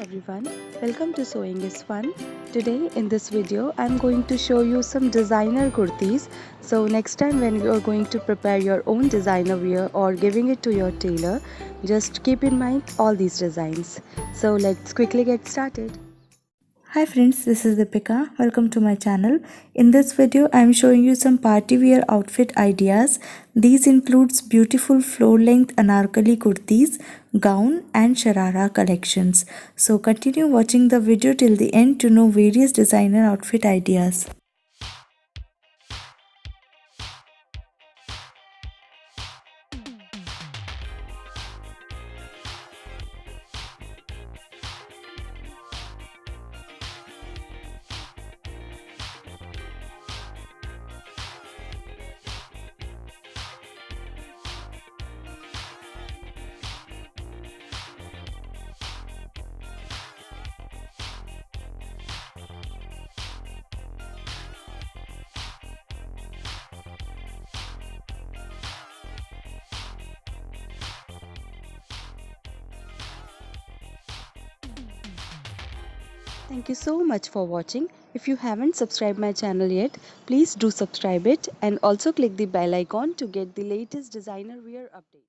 everyone, welcome to Sewing is Fun. Today in this video I'm going to show you some designer kurtis. So next time when you are going to prepare your own designer wear or giving it to your tailor, just keep in mind all these designs. So let's quickly get started. Hi friends, this is Deepika. Welcome to my channel. In this video, I am showing you some party wear outfit ideas. These includes beautiful floor length anarkali kurtis, gown and sharara collections. So continue watching the video till the end to know various designer outfit ideas. Thank you so much for watching. If you haven't subscribed my channel yet, please do subscribe it and also click the bell icon to get the latest designer wear update.